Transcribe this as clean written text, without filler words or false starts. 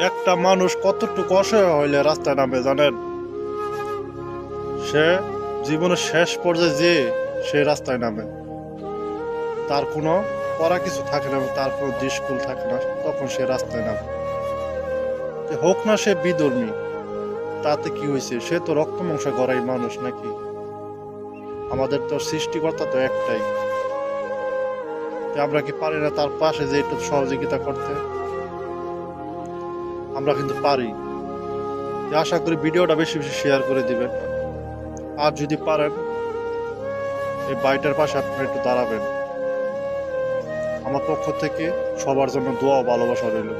একটা মানুষ কতটুকু অসহায় হইলে রাস্তায় নামে জানেন? সে জীবনের শেষ পর্যায়ে যে সে রাস্তায় নামে, তার কোনো পড়া কিছু থাকে না, তার কোনো স্কুল থাকে না, তখন সে রাস্তায় নামে। হোক না সে বিধর্মী, তাতে কি হয়েছে? সে তো রক্ত মাংস গড়াই মানুষ নাকি? আমাদের তো সৃষ্টিকর্তা তো একটাই। আমরা কি পারি না তার পাশে যে একটু সহযোগিতা করতে? আমরা কিন্তু পারি। আশা করি ভিডিওটা বেশি বেশি শেয়ার করে দিবেন। আর যদি পারেন এই ভাইটার পাশে আপনারা একটু দাঁড়াবেন। আমার পক্ষ থেকে সবার জন্য দোয়া ও ভালোবাসা রইল।